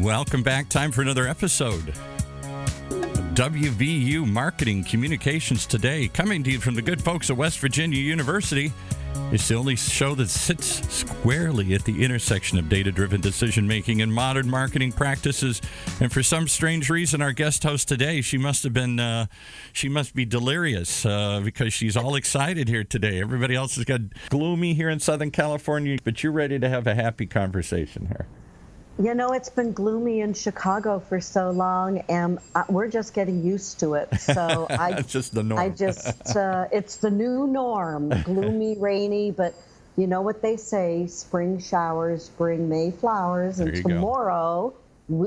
Welcome back. Time for another episode of WVU Marketing Communications Today, coming to you from the good folks at West Virginia University. It's the only show that sits squarely at the intersection of data-driven decision-making and modern marketing practices. And for some strange reason, our guest host today, she must be delirious because she's all excited here today. Everybody else has got gloomy here in Southern California, but you're ready to have a happy conversation here. You know, it's been gloomy in Chicago for so long, and we're just getting used to it. So it's just the norm. It's the new norm, gloomy, rainy, but you know what they say, spring showers bring May flowers, and tomorrow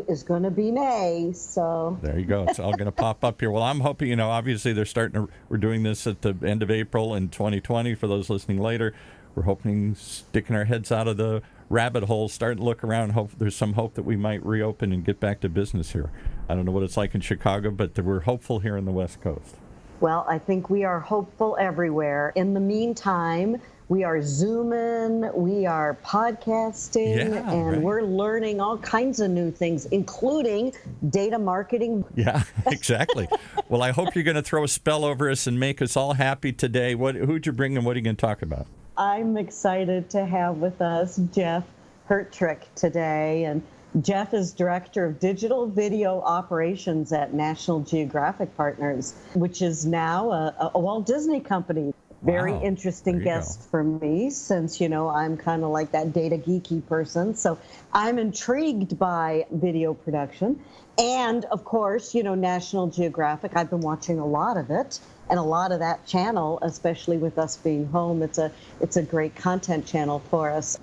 is going to be May, so. There you go. It's all going to pop up here. Well, I'm hoping, obviously we're doing this at the end of April in 2020. For those listening later, we're hoping, sticking our heads out of the rabbit hole, starting to look around, hope there's some hope that we might reopen and get back to business here. I don't know what it's like in Chicago, but we're hopeful here on the West Coast. Well, I think we are hopeful everywhere. In the meantime, we are Zooming, we are podcasting, and we're learning all kinds of new things, including data marketing. Yeah, exactly. Well, I hope you're going to throw a spell over us and make us all happy today. Who'd you bring and what are you going to talk about? I'm excited to have with us Jeff Hertrick today. And Jeff is Director of Digital Video Operations at National Geographic Partners, which is now a Walt Disney company. Very interesting guest for me since, I'm kind of like that data geeky person. So I'm intrigued by video production. And, of course, National Geographic, I've been watching a lot of it. And a lot of that channel, especially with us being home, it's a great content channel for us.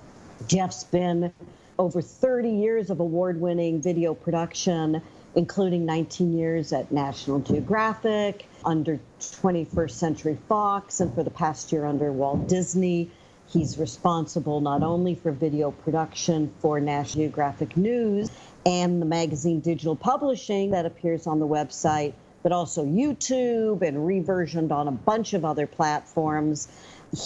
Jeff's been over 30 years of award-winning video production, including 19 years at National Geographic, under 21st Century Fox, and for the past year under Walt Disney. He's responsible not only for video production for National Geographic News and the magazine Digital Publishing that appears on the website, but also YouTube and reversioned on a bunch of other platforms.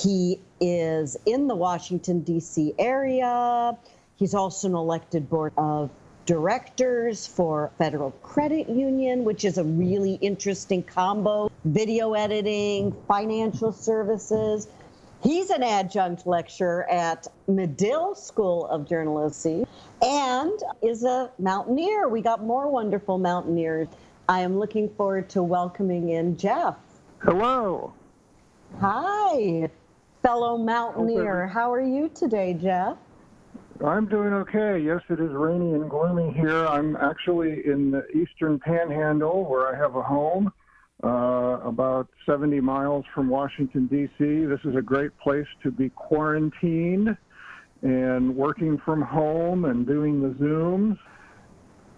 He is in the Washington, D.C. area. He's also an elected board of directors for Federal Credit Union, which is a really interesting combo, video editing, financial services. He's an adjunct lecturer at Medill School of Journalism and is a mountaineer. We got more wonderful mountaineers. I am looking forward to welcoming in Jeff. Hello. Hi, fellow mountaineer. How are you today, Jeff? I'm doing okay. Yes, it is rainy and gloomy here. I'm actually in the eastern panhandle where I have a home, about 70 miles from Washington, D.C. This is a great place to be quarantined and working from home and doing the Zooms.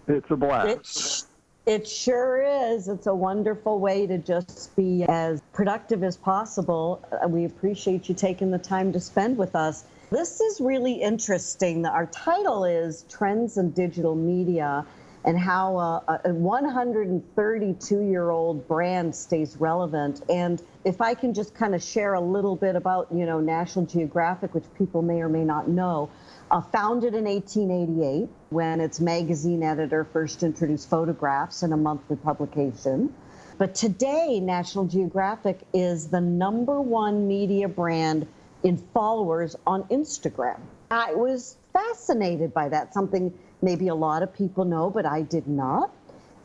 It's a blast. It sure is. It's a wonderful way to just be as productive as possible. We appreciate you taking the time to spend with us. This is really interesting. Our title is Trends in Digital Media and how a 132-year-old brand stays relevant. And if I can just kind of share a little bit about, National Geographic, which people may or may not know, founded in 1888 when its magazine editor first introduced photographs in a monthly publication. But today, National Geographic is the #1 media brand in followers on Instagram. I was fascinated by that, something maybe a lot of people know, but I did not.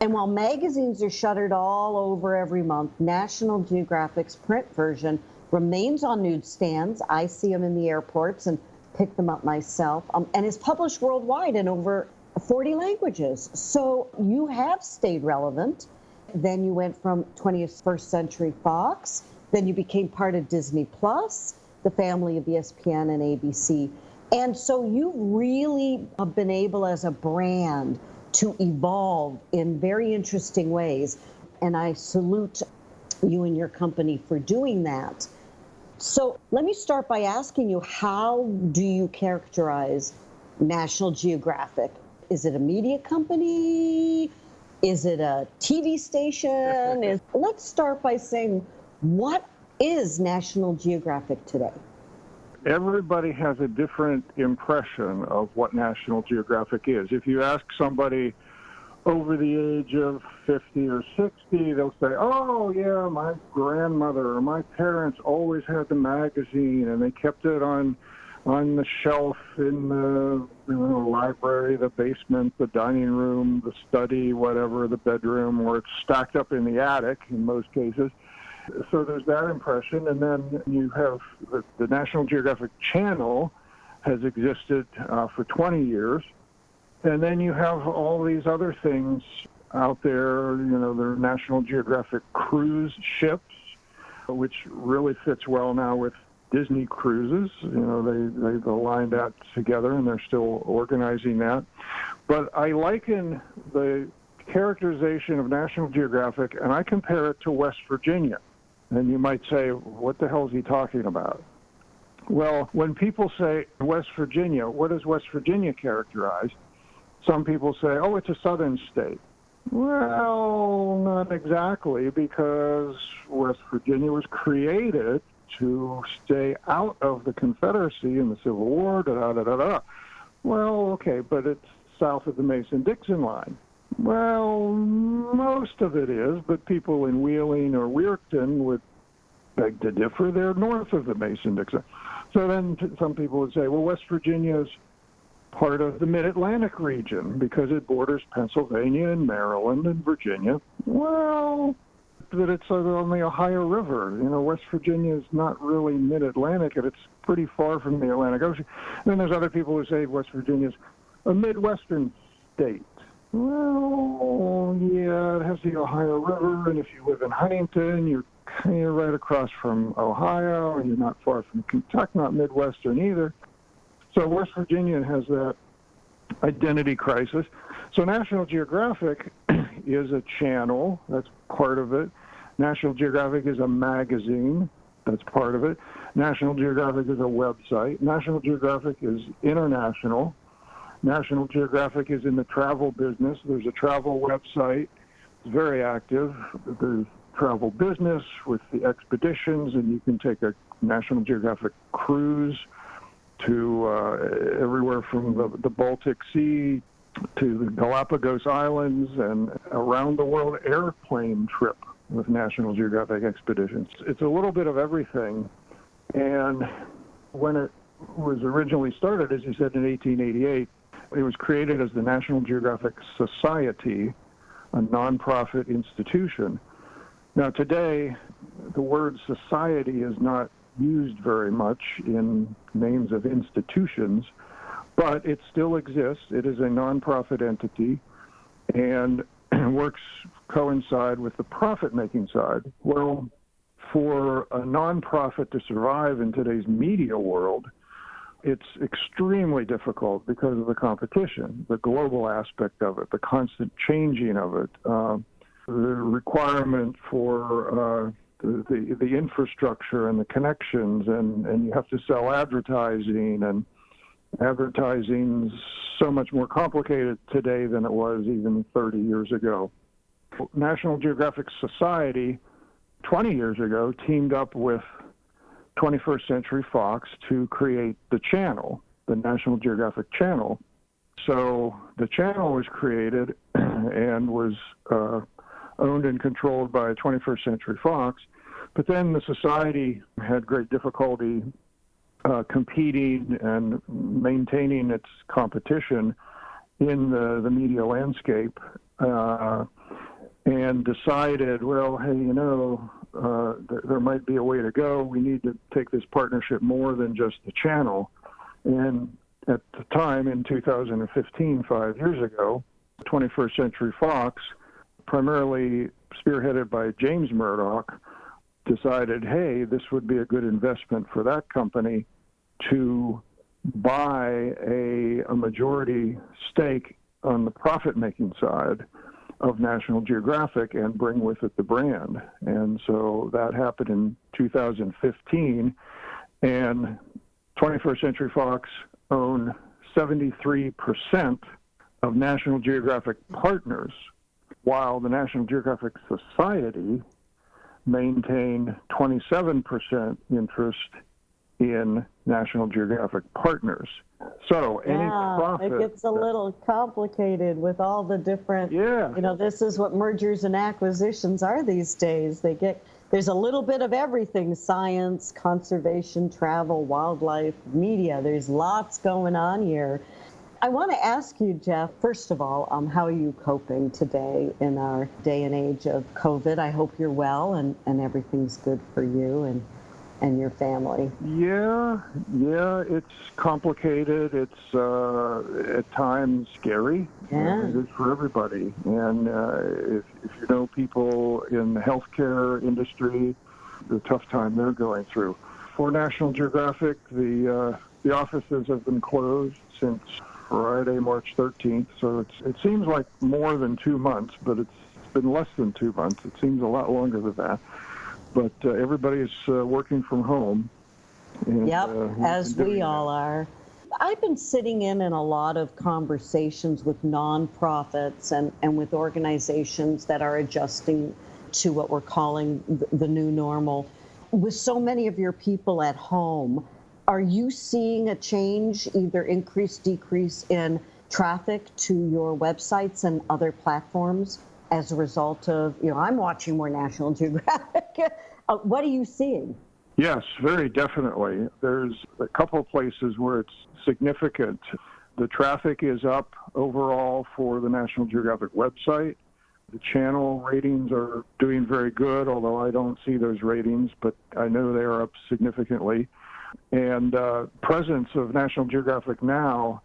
And while magazines are shuttered all over every month, National Geographic's print version remains on newsstands. I see them in the airports and pick them up myself, and is published worldwide in over 40 languages. So you have stayed relevant. Then you went from 21st Century Fox, then you became part of Disney Plus, the family of ESPN and ABC. And so you really have been able as a brand to evolve in very interesting ways. And I salute you and your company for doing that. So let me start by asking you, how do you characterize National Geographic? Is it a media company? Is it a TV station? Let's start by saying, what is National Geographic today? everybody has a different impression of what National Geographic is. If you ask somebody over the age of 50 or 60, they'll say, oh, yeah, my grandmother or my parents always had the magazine, and they kept it on the shelf in the library, the basement, the dining room, the study, whatever, the bedroom, or it's stacked up in the attic in most cases. So there's that impression, and then you have the National Geographic Channel has existed for 20 years. And then you have all these other things out there, there are National Geographic cruise ships, which really fits well now with Disney cruises. They've aligned that together, and they're still organizing that. But I liken the characterization of National Geographic, and I compare it to West Virginia. And you might say, what the hell is he talking about? Well, when people say West Virginia, what does West Virginia characterize? Some people say, oh, it's a southern state. Well, not exactly, because West Virginia was created to stay out of the Confederacy in the Civil War, da-da-da-da-da. Well, okay, but it's south of the Mason-Dixon line. Well, most of it is, but people in Wheeling or Weirton would beg to differ. They're north of the Mason-Dixon. So then some people would say, well, West Virginia's part of the Mid-Atlantic region because it borders Pennsylvania and Maryland and Virginia. Well, that it's on the Ohio River. West Virginia is not really Mid-Atlantic, and it's pretty far from the Atlantic Ocean. And then there's other people who say West Virginia's a Midwestern state. Well, yeah, it has the Ohio River, and if you live in Huntington, you're kind of right across from Ohio, and you're not far from Kentucky, not Midwestern either. So West Virginia has that identity crisis. So National Geographic is a channel. That's part of it. National Geographic is a magazine. That's part of it. National Geographic is a website. National Geographic is international. National Geographic is in the travel business. There's a travel website. It's very active. There's travel business with the expeditions, and you can take a National Geographic cruise to everywhere from the Baltic Sea to the Galapagos Islands and around the world airplane trip with National Geographic expeditions. It's a little bit of everything. And when it was originally started, as you said, in 1888, it was created as the National Geographic Society, a nonprofit institution. Now today, the word society is not used very much in names of institutions, but it still exists. It is a nonprofit entity and works coincide with the profit-making side. Well, for a nonprofit to survive in today's media world, it's extremely difficult because of the competition, the global aspect of it, the constant changing of it, the requirement for the infrastructure and the connections, and you have to sell advertising, and advertising's so much more complicated today than it was even 30 years ago. National Geographic Society 20 years ago teamed up with 21st Century Fox to create the channel, the National Geographic Channel. So the channel was created and was owned and controlled by 21st Century Fox, but then the society had great difficulty competing and maintaining its competition in the media landscape, and decided, well, hey, there might be a way to go. We need to take this partnership more than just the channel. And at the time, in 2015, 5 years ago, 21st Century Fox, primarily spearheaded by James Murdoch, decided, hey, this would be a good investment for that company to buy a majority stake on the profit-making side of National Geographic and bring with it the brand. And so that happened in 2015, and 21st Century Fox owned 73% of National Geographic Partners, while the National Geographic Society maintained 27% interest in National Geographic partners. So any profit... It gets a little complicated with all the different... Yeah. This is what mergers and acquisitions are these days. There's a little bit of everything: science, conservation, travel, wildlife, media. There's lots going on here. I want to ask you, Jeff, first of all, how are you coping today in our day and age of COVID? I hope you're well and everything's good for you and your family. Yeah, it's complicated. It's at times scary. Yeah. It is for everybody. And if you know people in the healthcare industry, the tough time they're going through. For National Geographic, the offices have been closed since Friday, March 13th. So it seems like more than 2 months, but it's been less than 2 months. It seems a lot longer than that. But everybody's working from home. And, as we all are. I've been sitting in a lot of conversations with nonprofits and with organizations that are adjusting to what we're calling the new normal. With so many of your people at home, are you seeing a change, either increase, decrease in traffic to your websites and other platforms as a result of, I'm watching more National Geographic. What are you seeing? Yes, very definitely. There's a couple of places where it's significant. The traffic is up overall for the National Geographic website. The channel ratings are doing very good, although I don't see those ratings, but I know they are up significantly. And presence of National Geographic Now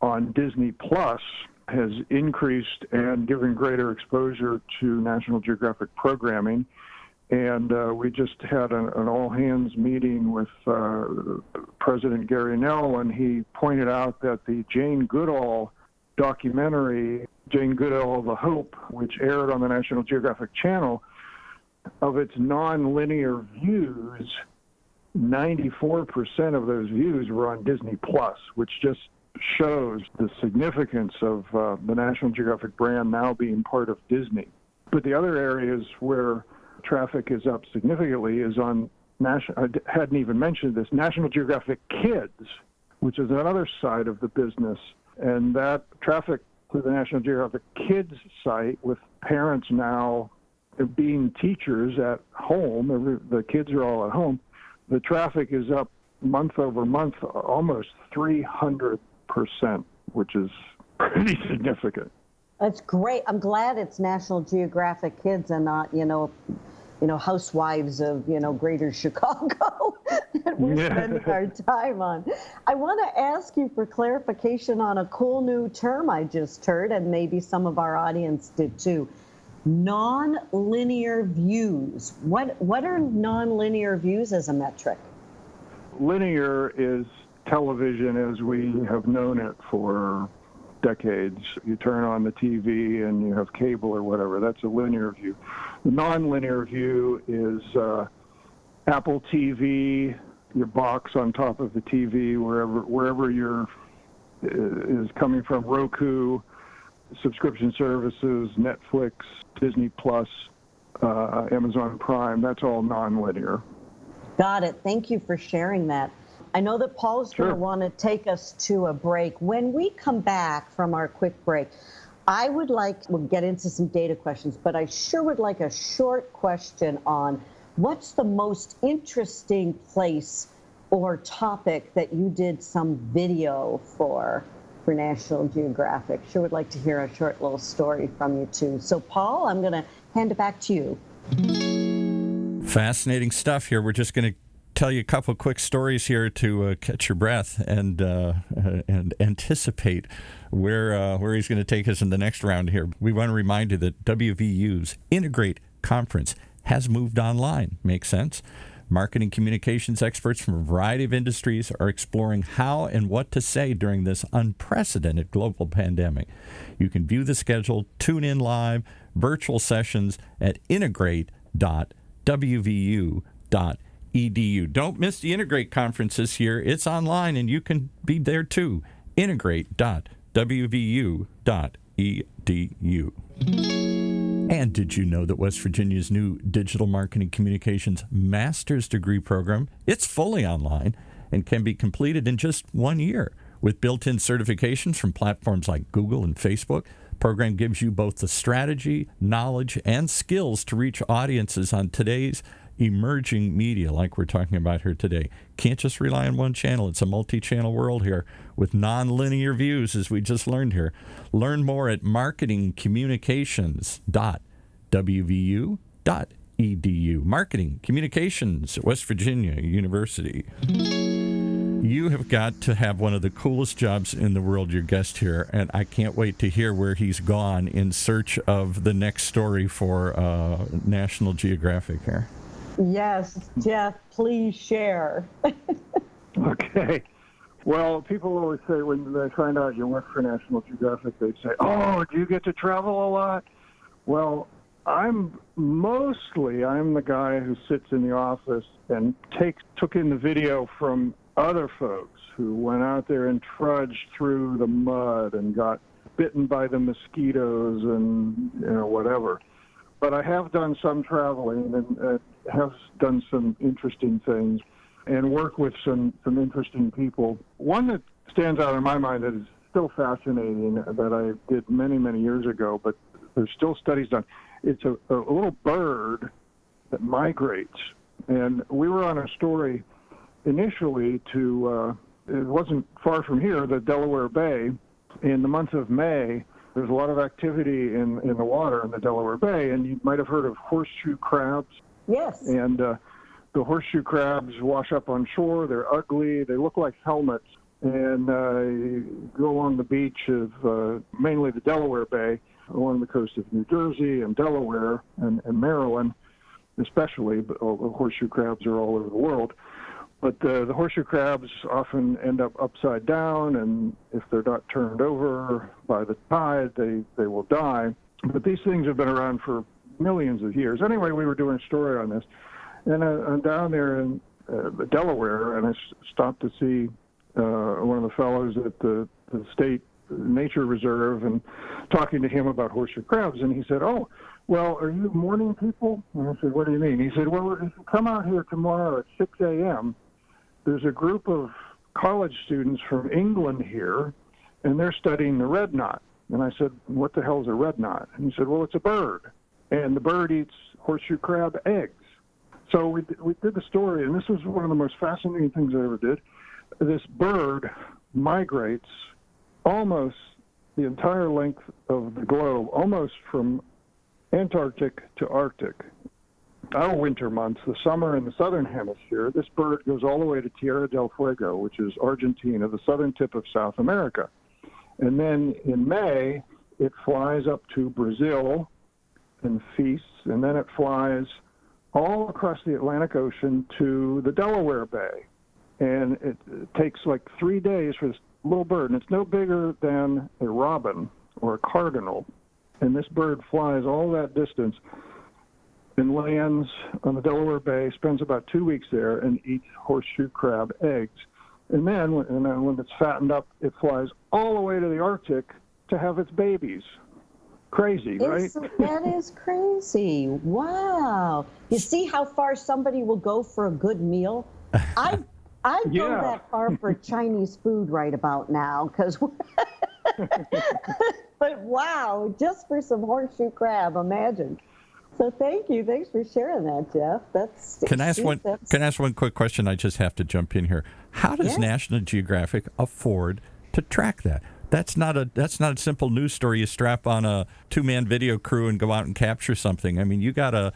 on Disney Plus has increased and given greater exposure to National Geographic programming. And we just had an all-hands meeting with President Gary Nell, and he pointed out that the Jane Goodall documentary, Jane Goodall, The Hope, which aired on the National Geographic Channel, of its non-linear views, 94% of those views were on Disney Plus, which just shows the significance of the National Geographic brand now being part of Disney. But the other areas where traffic is up significantly is on I hadn't even mentioned this, National Geographic Kids, which is another side of the business. And that traffic to the National Geographic Kids site, with parents now being teachers at home, the kids are all at home, the traffic is up month over month almost 300%, which is pretty significant. That's great. I'm glad it's National Geographic Kids and not, housewives of, greater Chicago that we're spending our time on. I want to ask you for clarification on a cool new term I just heard, and maybe some of our audience did too. Non-linear views. What are non-linear views as a metric? Linear is television as we have known it for decades. You turn on the TV and you have cable or whatever. That's a linear view. The non-linear view is Apple TV, your box on top of the TV, wherever is coming from, Roku, subscription services, Netflix, Disney Plus, Amazon Prime. That's all non-linear. Got it. Thank you for sharing that. I know that Paul's going to want to take us to a break. When we come back from our quick break, we'll get into some data questions, but I sure would like a short question on what's the most interesting place or topic that you did some video for National Geographic. Sure would like to hear a short little story from you too. So Paul, I'm going to hand it back to you. Fascinating stuff here. We're just going to tell you a couple quick stories here to catch your breath and anticipate where he's going to take us in the next round here. We want to remind you that WVU's Integrate Conference has moved online. Makes sense? Marketing communications experts from a variety of industries are exploring how and what to say during this unprecedented global pandemic. You can view the schedule, tune in live, virtual sessions at integrate.wvu.edu. Don't miss the Integrate Conference this year. It's online and you can be there too. Integrate.wvu.edu. And did you know that West Virginia's new Digital Marketing Communications Master's Degree program, it's fully online and can be completed in just 1 year. With built-in certifications from platforms like Google and Facebook, the program gives you both the strategy, knowledge, and skills to reach audiences on today's emerging media like we're talking about here today. Can't just rely on one channel. It's a multi-channel world here with non-linear views, as we just learned here. Learn more at marketingcommunications.wvu.edu. Marketing Communications at West Virginia University. You have got to have one of the coolest jobs in the world, your guest here, and I can't wait to hear where he's gone in search of the next story for National Geographic here. Yes, Jeff, please share. Okay. Well, people always say when they find out you work for National Geographic, they say, "Oh, do you get to travel a lot?" Well, I'm the guy who sits in the office and took in the video from other folks who went out there and trudged through the mud and got bitten by the mosquitoes and whatever. But I have done some traveling and have done some interesting things and worked with some interesting people. One that stands out in my mind that is still fascinating that I did many, many years ago, but there's still studies done. It's a little bird that migrates. And we were on a story initially to, it wasn't far from here, the Delaware Bay. In the month of May, there's a lot of activity in the water in the Delaware Bay, and you might have heard of horseshoe crabs. Yes. And the horseshoe crabs wash up on shore. They're ugly. They look like helmets. And you go along the beach of mainly the Delaware Bay, along the coast of New Jersey and Delaware and Maryland especially, but horseshoe crabs are all over the world. But the horseshoe crabs often end up upside down, and if they're not turned over by the tide, they will die. But these things have been around for millions of years. Anyway, we were doing a story on this, and I'm down there in Delaware, and I stopped to see one of the fellows at the state nature reserve and talking to him about horseshoe crabs, and he said, "Oh, well, are you morning people?" And I said, "What do you mean?" He said, "Well, if you come out here tomorrow at 6 a.m., there's a group of college students from England here, and they're studying the red knot." And I said, "What the hell is a red knot?" And he said, "Well, it's a bird, and the bird eats horseshoe crab eggs." So we did the story, and this was one of the most fascinating things I ever did. This bird migrates almost the entire length of the globe, almost from Antarctic to Arctic. Our winter months, the summer in the southern hemisphere, this bird goes all the way to Tierra del Fuego, which is Argentina, the southern tip of South America. And then in May, it flies up to Brazil and feasts, and then it flies all across the Atlantic Ocean to the Delaware Bay. And it takes like 3 days for this little bird, and it's no bigger than a robin or a cardinal. And this bird flies all that distance and lands on the Delaware Bay, spends about 2 weeks there, and eats horseshoe crab eggs. And then when it's fattened up, it flies all the way to the Arctic to have its babies. Crazy, right? That is crazy. Wow. You see how far somebody will go for a good meal? I'd go that far for Chinese food right about now, because but wow, just for some horseshoe crab, imagine. So thank you. Thanks for sharing that, Jeff. Can I ask one quick question? I just have to jump in here. How does National Geographic afford to track that? That's not a simple news story. You strap on a 2-man video crew and go out and capture something. I mean, you gotta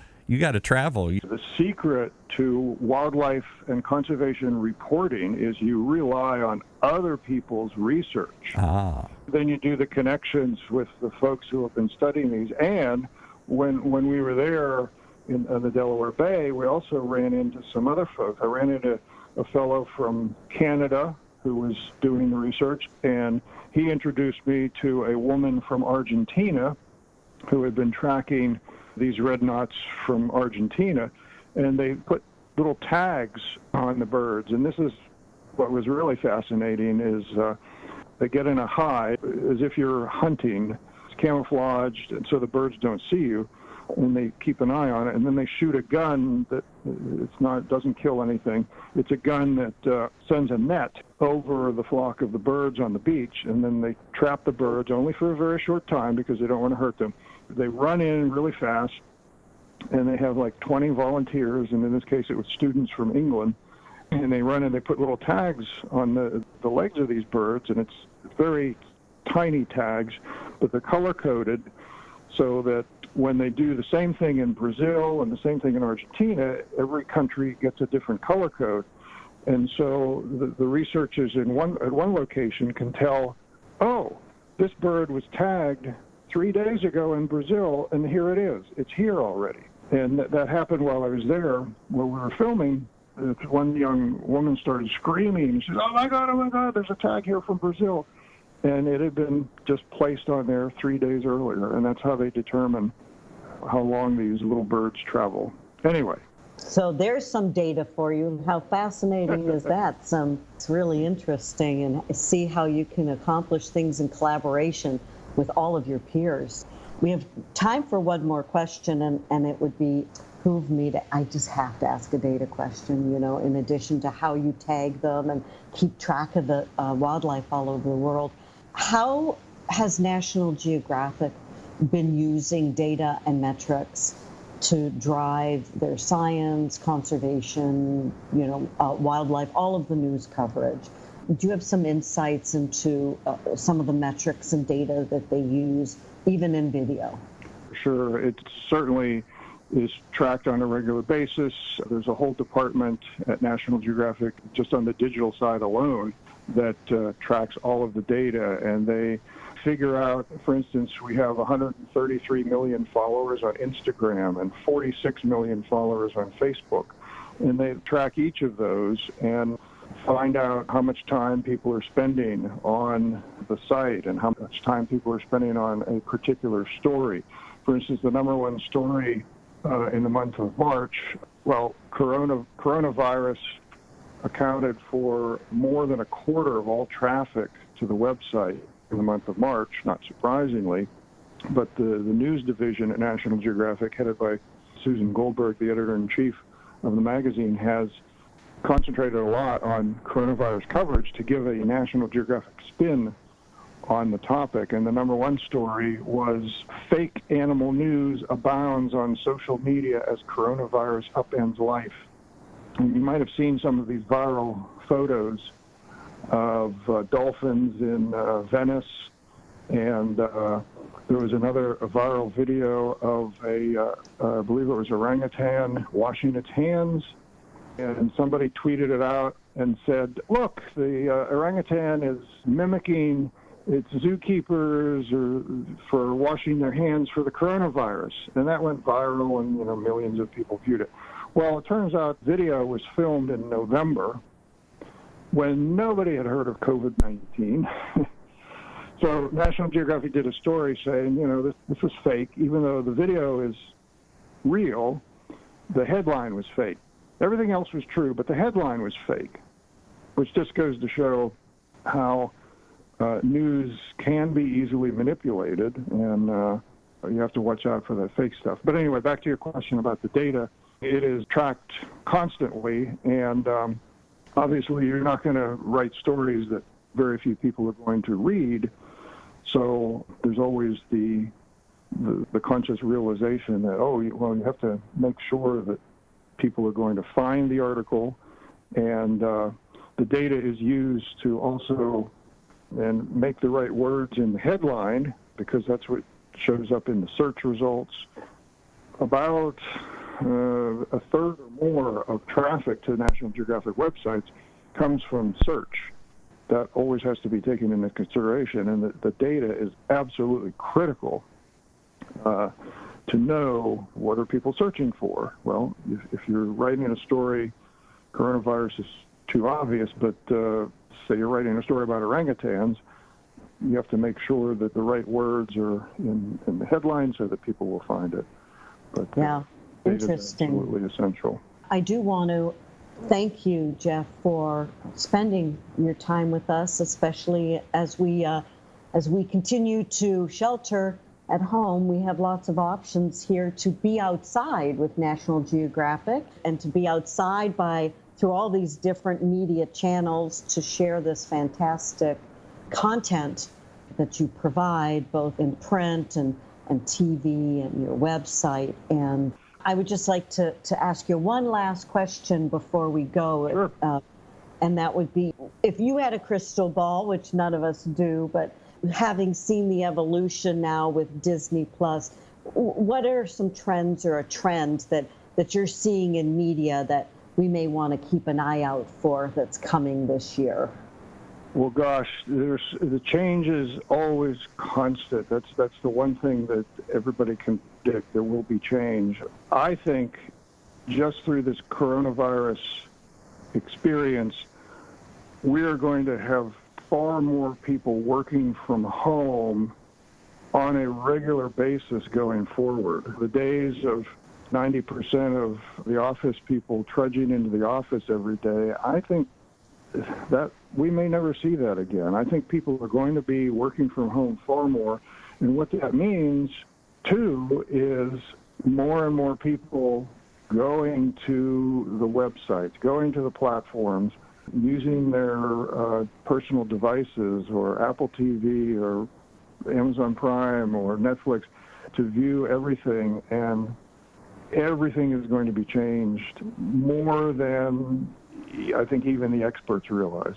travel. The secret to wildlife and conservation reporting is you rely on other people's research. Then you do the connections with the folks who have been studying these. And when we were there in the Delaware Bay, we also ran into some other folks. I ran into a fellow from Canada who was doing the research, and he introduced me to a woman from Argentina who had been tracking these red knots from Argentina, and they put little tags on the birds. And this is what was really fascinating is they get in a hive as if you're hunting. It's camouflaged, and so the birds don't see you. and they keep an eye on it, and then they shoot a gun that doesn't kill anything. It's a gun that sends a net over the flock of the birds on the beach, and then they trap the birds only for a very short time because they don't want to hurt them. They run in really fast, and they have like 20 volunteers, and in this case it was students from England, and they run and they put little tags on the legs of these birds, and it's very tiny tags, but they're color-coded so that when they do the same thing in Brazil and the same thing in Argentina, every country gets a different color code. And so the researchers at one location can tell, oh, this bird was tagged 3 days ago in Brazil, and here it is. It's here already. And that happened while I was there. While we were filming, one young woman started screaming. She said, oh my God, there's a tag here from Brazil. And it had been just placed on there 3 days earlier, and that's how they determine how long these little birds travel. Anyway. So there's some data for you. How fascinating is that? It's really interesting, and see how you can accomplish things in collaboration with all of your peers. We have time for one more question, and it would behoove me I just have to ask a data question, in addition to how you tag them and keep track of the wildlife all over the world. How has National Geographic been using data and metrics to drive their science, conservation, wildlife, all of the news coverage? Do you have some insights into some of the metrics and data that they use, even in video? Sure. It certainly is tracked on a regular basis. There's a whole department at National Geographic, just on the digital side alone, that tracks all of the data, and they figure out, for instance, we have 133 million followers on Instagram and 46 million followers on Facebook, and they track each of those and find out how much time people are spending on the site and how much time people are spending on a particular story. For instance, the number one story in the month of March, coronavirus accounted for more than a quarter of all traffic to the website in the month of March, not surprisingly. But the news division at National Geographic, headed by Susan Goldberg, the editor-in-chief of the magazine, has concentrated a lot on coronavirus coverage to give a National Geographic spin on the topic. And the number one story was fake animal news abounds on social media as coronavirus upends life. And you might have seen some of these viral photos of dolphins in Venice, and there was another viral video of I believe it was orangutan washing its hands, and somebody tweeted it out and said, look, the orangutan is mimicking its zookeepers for washing their hands for the coronavirus. And that went viral, and millions of people viewed it. Well, it turns out video was filmed in November when nobody had heard of COVID-19. So National Geographic did a story saying, this was fake. Even though the video is real, the headline was fake. Everything else was true, but the headline was fake, which just goes to show how news can be easily manipulated, and you have to watch out for that fake stuff. But anyway, back to your question about the data. It is tracked constantly, and obviously you're not going to write stories that very few people are going to read, so there's always the conscious realization that, you have to make sure that people are going to find the article, and the data is used to also and make the right words in the headline, because that's what shows up in the search results. About a third or more of traffic to National Geographic websites comes from search. That always has to be taken into consideration, and the data is absolutely critical to know what are people searching for. Well, if you're writing a story, coronavirus is too obvious, but say you're writing a story about orangutans, you have to make sure that the right words are in the headline so that people will find it. But yeah, interesting. Absolutely essential. I do want to thank you, Jeff, for spending your time with us, especially as we continue to shelter at home, we have lots of options here to be outside with National Geographic and to be outside through all these different media channels to share this fantastic content that you provide both in print and TV and your website. And I would just like to ask you one last question before we go. Sure. And that would be, if you had a crystal ball, which none of us do, but having seen the evolution now with Disney Plus, what are some trends or a trend that you're seeing in media that we may want to keep an eye out for that's coming this year? Well, gosh, the change is always constant. That's the one thing that everybody can predict. There will be change. I think just through this coronavirus experience, we are going to have far more people working from home on a regular basis going forward. The days of 90% of the office people trudging into the office every day, I think that we may never see that again. I think people are going to be working from home far more. And what that means, too, is more and more people going to the websites, going to the platforms, using their personal devices or Apple TV or Amazon Prime or Netflix to view everything. And everything is going to be changed more than I think even the experts realize.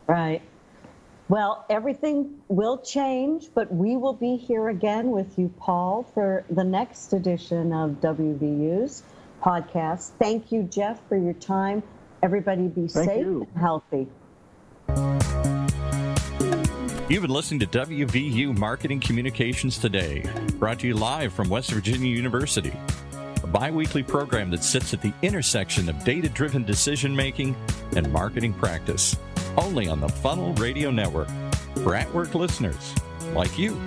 Right. Well, everything will change, but we will be here again with you, Paul, for the next edition of WVU's podcast. Thank you, Jeff, for your time. Everybody be safe and healthy. You've been listening to WVU Marketing Communications Today, brought to you live from West Virginia University, a bi-weekly program that sits at the intersection of data-driven decision-making and marketing practice, only on the Funnel Radio Network, for at-work listeners like you.